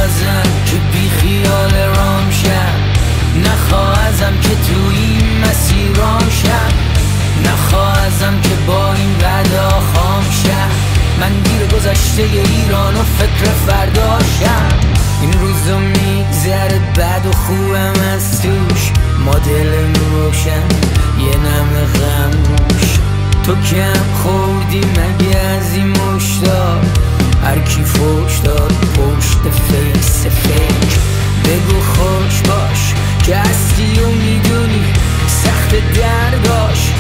ازم که بی خیال رام شم، نخواه ازم که تو این مسیر رام شم، نخواه ازم که با این وعدا خام شم. من دیر گذشته ایران و فکر فرداشم. این روزا میگذره بد و خوبم از توش، مدل روشن یه نم غموش. تو کم خوردی مگه از این مشتاق؟ هر کی فوش داد پشت فیس فیک. بگو خوش باش که هستی و میدونی سخت درداش،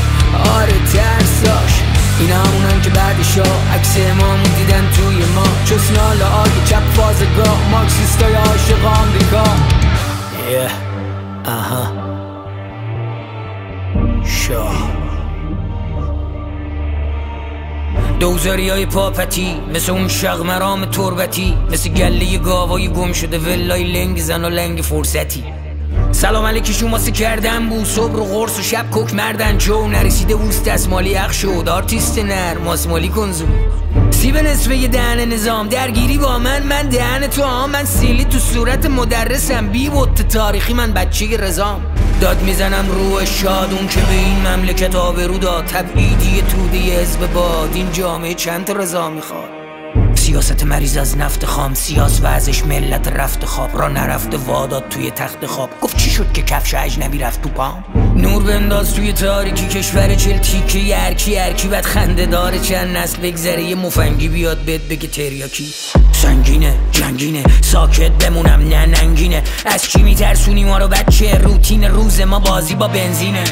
آره ترساش. این همونن که بعدشا عکس امامون دیدن توی ما، چسنال آگه چپ فازگاه، مارکسیستای عاشق آمریکا. آها شاه دوزاری های پاپتی، مثل اون شغمرام تربتی، مثل گله گاوای گم شده ولای لنگ زن و لنگ فرصتی. سلام علیکی شماسی کردن بود، صبح و قرص و شب کوک مردن چو نرسیده بوست دستمالی اخ شد. آرتیست نر ماسمالی کنزون سیب نصفه یه دهن نظام، درگیری با من دهن تو هم. من سیلی تو صورت مدرسم، بی بوت تاریخی من بچه رزام. داد میزنم روح شادون که به این مملکت آبرو داد، تبعیدی توده حزب باد. این جامعه چند تا رضا میخواد؟ سیاست مریض از نفت خام، سیاس وزش ملت رفت خواب، را نرفته واداد توی تخت خواب. گفت چی شد که کفش اجنبی رفت تو پام؟ نور بنداز توی تاریکی کشور چل تیکه یرکی بد خنده داره. چند نسل بگذره یه مفنگی بیاد بهت بگه تریاکی. سنگینه جنگینه ساکت بمونم نه ننگینه. از چی میترسونی ما رو بچه؟ روتین روز ما بازی با بنزینه.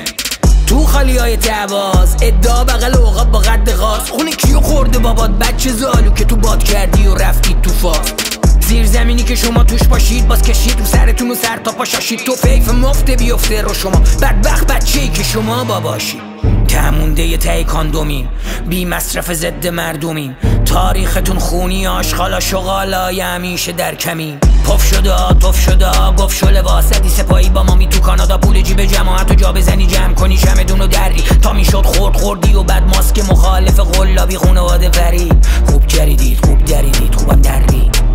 تو خالی های تعواز ادعا بغل اوقاب با قد غاز. خونه کیو خورده بابات بچه زالو که تو باد کردی و رفتید تو فاز. زیر زمینی که شما توش باشید باز کشید رو سرتون و سر تا پا شاشید. تو فیف مفته بیفته رو شما بدبخت بچه‌ای که شما باباشید. تمونده یه تای کاندومین، بی مصرف ضد مردمین. تاریختون خونی آشغالا شغالای همیشه در کمین. پف شده توف شده گفت شو لباستی سپایی با مامی تو کانادا. پول جیب جماعت و جا بزنی جمع کنی شمدون و دری تا میشد خوردی و بعد ماسک مخالف قلابی خونواده فرید. خوب جریدید خوب دریدید خوبم درید.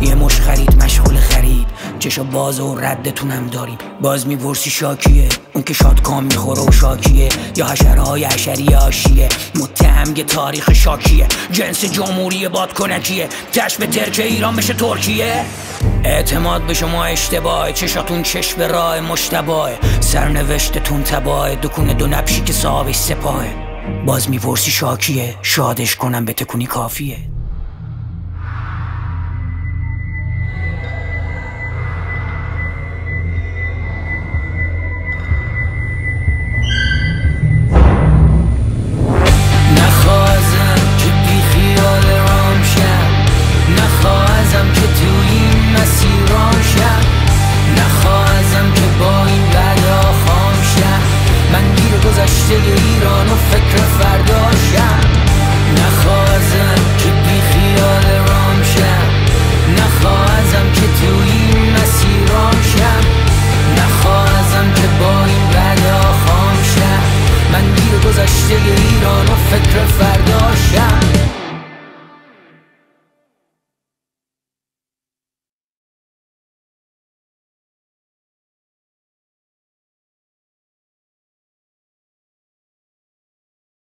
یه مش خرید مشغول خرید، چشا باز و ردتونم داریم. باز میپرسی شاکیه؟ اون که شادکام میخوره و شاکیه، یا حشرهای حشری آشیه. متهم که تاریخ شاکیه، جنس جمهوری بادکنکیه. کشف ترکه ایران بشه ترکیه. اعتماد به شما اشتباهه، چشاتون چشم راه مشتباهه. سرنوشتتون تباهه، دکون دو نبشی که صاحبش سپاهه. باز میپرسی شاکیه؟ شادش کنم به تکونی کافیه.